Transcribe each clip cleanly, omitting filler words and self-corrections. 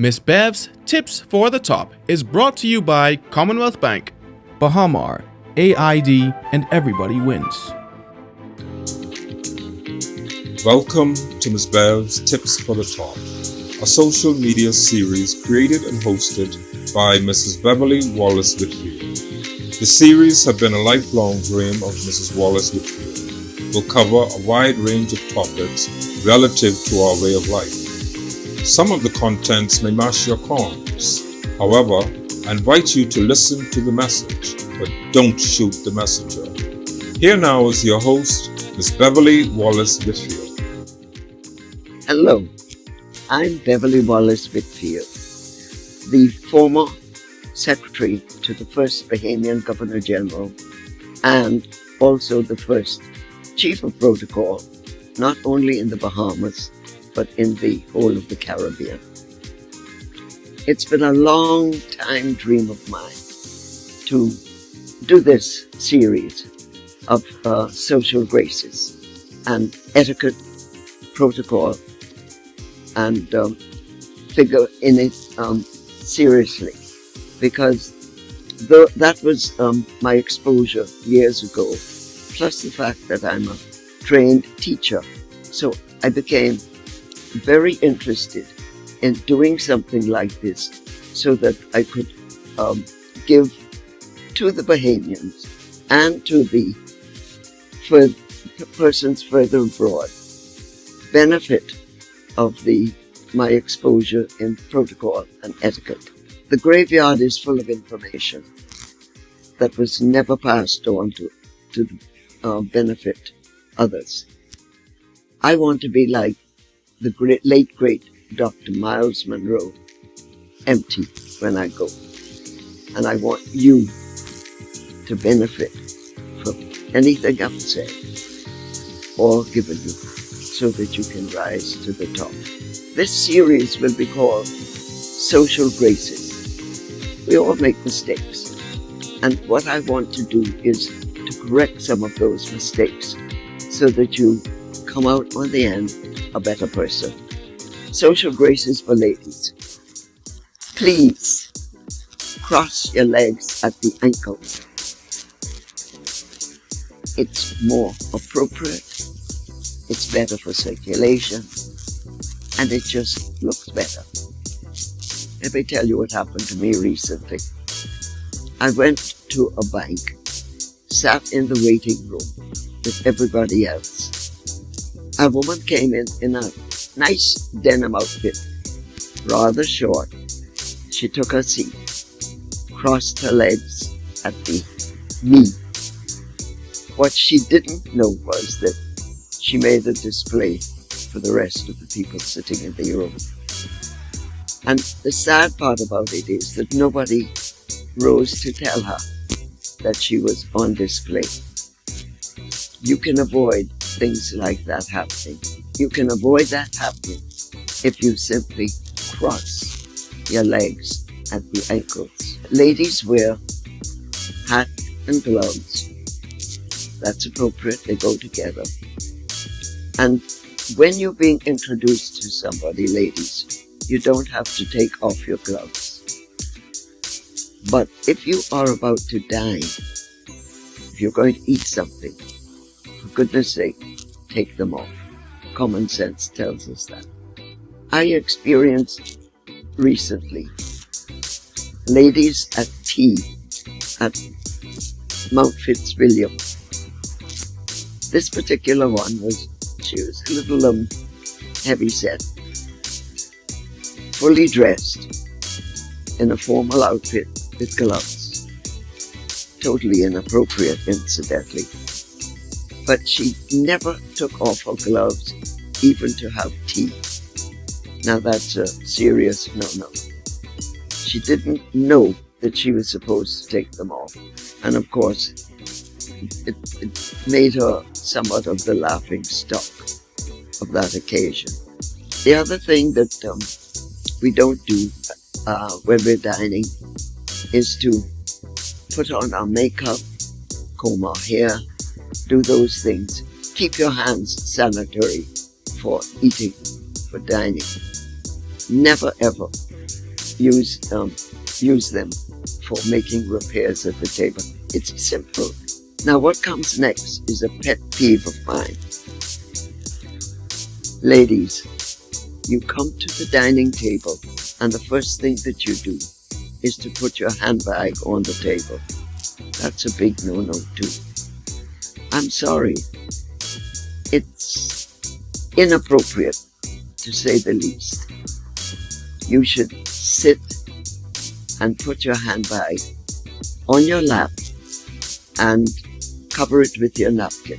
Miss Bev's Tips for the Top is brought to you by Commonwealth Bank, Bahamar, AID, and everybody wins. Welcome to Ms. Bev's Tips for the Top, a social media series created and hosted by Mrs. Beverly Wallace Whitfield. The series has been a lifelong dream of Mrs. Wallace Whitfield. Will cover a wide range of topics relative to our way of life. Some of the contents may mash your corns. However, I invite you to listen to the message, but don't shoot the messenger. Here now is your host, Ms. Beverly Wallace Whitfield. Hello, I'm Beverly Wallace Whitfield, the former Secretary to the first Bahamian Governor General and also the first Chief of Protocol, not only in the Bahamas, but in the whole of the Caribbean. It's been a long time dream of mine to do this series of social graces and etiquette, protocol, and figure in it seriously, because that was my exposure years ago, plus the fact that I'm a trained teacher. So I became very interested in doing something like this so that I could give to the Bahamians and to the persons further abroad benefit of my exposure in protocol and etiquette. The graveyard is full of information that was never passed on to benefit others. I want to be like the late great Dr. Miles Monroe, empty when I go. And I want you to benefit from anything I've said or given you so that you can rise to the top. This series will be called Social Graces. We all make mistakes. And what I want to do is to correct some of those mistakes so that you come out on the end a better person. Social graces for ladies. Please cross your legs at the ankle. It's more appropriate, it's better for circulation, and it just looks better. Let me tell you what happened to me recently. I went to a bank, sat in the waiting room with everybody else. A woman came in a nice denim outfit, rather short. She took her seat, crossed her legs at the knee. What she didn't know was that she made a display for the rest of the people sitting in the room. And the sad part about it is that nobody rose to tell her that she was on display. You can avoid things like that happening. You can avoid that happening if you simply cross your legs at the ankles. Ladies wear hat and gloves. That's appropriate, they go together. And when you're being introduced to somebody, ladies, you don't have to take off your gloves. But if you are about to dine, if you're going to eat something, for goodness sake, take them off. Common sense tells us that. I experienced recently ladies at tea at Mount Fitzwilliam. This particular one she was a little heavy set, fully dressed in a formal outfit with gloves. Totally inappropriate, incidentally. But she never took off her gloves even to have tea. Now that's a serious no-no. She didn't know that she was supposed to take them off. And of course, it made her somewhat of the laughing stock of that occasion. The other thing that we don't do when we're dining is to put on our makeup, comb our hair, do those things. Keep your hands sanitary for eating, for dining. Never ever use use them for making repairs at the table. It's simple. Now what comes next is a pet peeve of mine. Ladies, you come to the dining table and the first thing that you do is to put your handbag on the table. That's a big no-no too. I'm sorry. It's inappropriate, to say the least. You should sit and put your handbag on your lap and cover it with your napkin.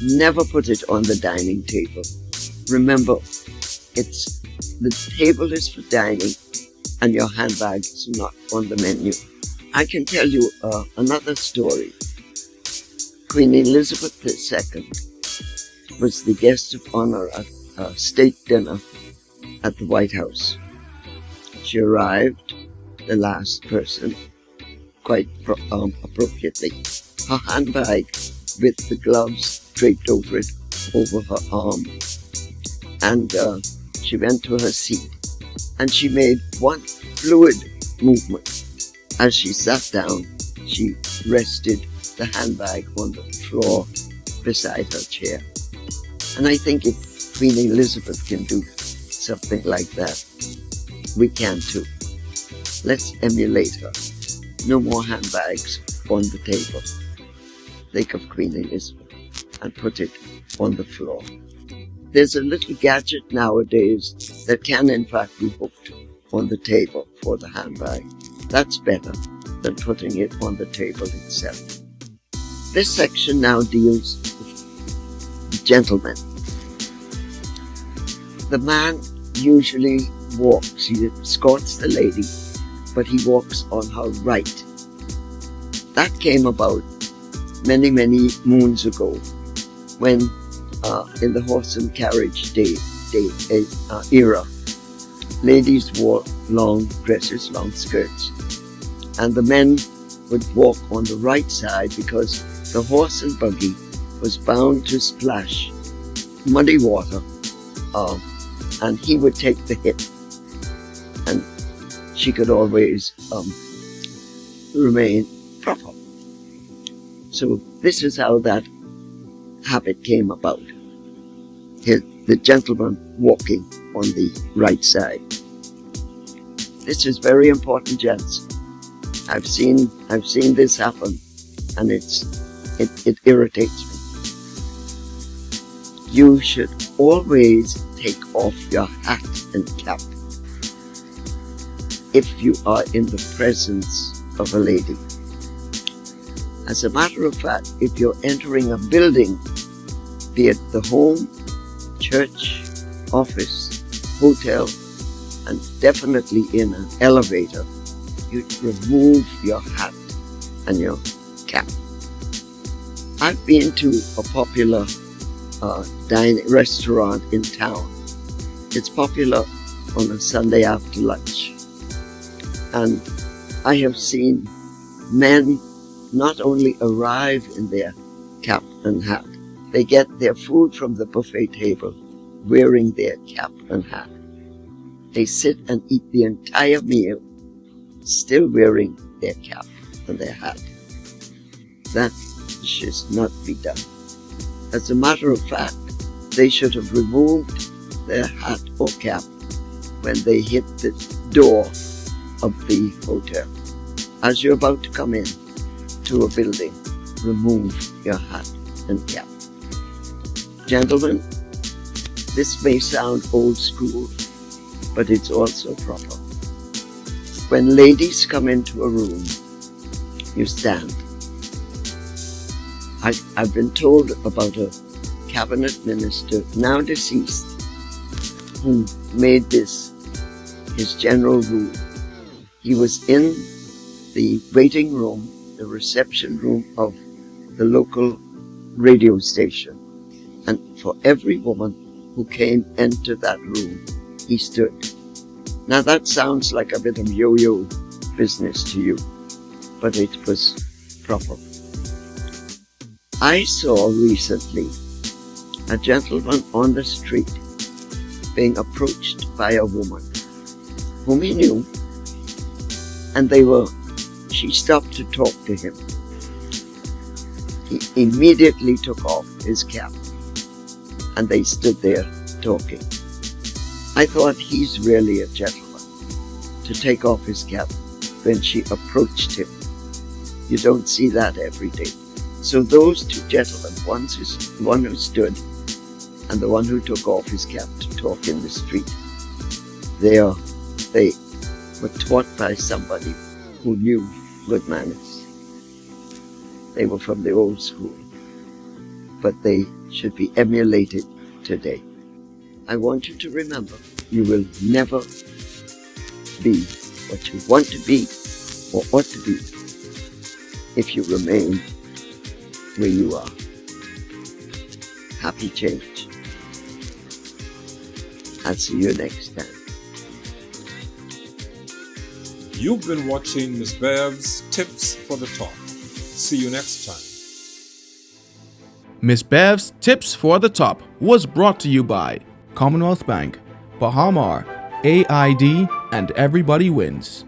Never put it on the dining table. Remember, the table is for dining and your handbag is not on the menu. I can tell you another story. Queen Elizabeth II was the guest of honor at a state dinner at the White House. She arrived, the last person, quite appropriately. Her handbag with the gloves draped over it, over her arm. And she went to her seat and she made one fluid movement. As she sat down, she rested the handbag on the floor beside her chair. And I think if Queen Elizabeth can do something like that, we can too. Let's emulate her. No more handbags on the table. Think of Queen Elizabeth and put it on the floor. There's a little gadget nowadays that can in fact be hooked on the table for the handbag. That's better than putting it on the table itself. This section now deals with the gentleman. The man usually walks, he escorts the lady, but he walks on her right. That came about many, many moons ago when in the horse and carriage era, ladies wore long dresses, long skirts, and the men would walk on the right side because the horse and buggy was bound to splash muddy water, and he would take the hit, and she could always remain proper. So this is how that habit came about. The gentleman walking on the right side. This is very important, gents. I've seen this happen, and it irritates me. You should always take off your hat and cap if you are in the presence of a lady. As a matter of fact, if you're entering a building, be it the home, church, office, hotel, and definitely in an elevator, you remove your hat and your cap. I've been to a popular dining restaurant in town. It's popular on a Sunday after lunch. And I have seen men not only arrive in their cap and hat, they get their food from the buffet table wearing their cap and hat. They sit and eat the entire meal still wearing their cap and their hat. That should not be done. As a matter of fact, they should have removed their hat or cap when they hit the door of the hotel. As you're about to come in to a building, remove your hat and cap. Gentlemen, this may sound old school, but it's also proper. When ladies come into a room, you stand. I've been told about a cabinet minister, now deceased, who made this his general rule. He was in the waiting room, the reception room of the local radio station. And for every woman who came into that room, he stood. Now that sounds like a bit of yo-yo business to you, but it was proper. I saw recently a gentleman on the street being approached by a woman. whom he knew, and she stopped to talk to him. He immediately took off his cap, and they stood there talking. I thought, he's really a gentleman to take off his cap when she approached him. You don't see that every day. So those two gentlemen, one who stood and the one who took off his cap to talk in the street, they were taught by somebody who knew good manners. They were from the old school, but they should be emulated today. I want you to remember, you will never be what you want to be or ought to be if you remain where you are. Happy change. I'll see you next time. You've been watching Ms. Bev's Tips for the Top. See you next time. Miss Bev's Tips for the Top was brought to you by Commonwealth Bank, Bahamar, AID, and Everybody Wins.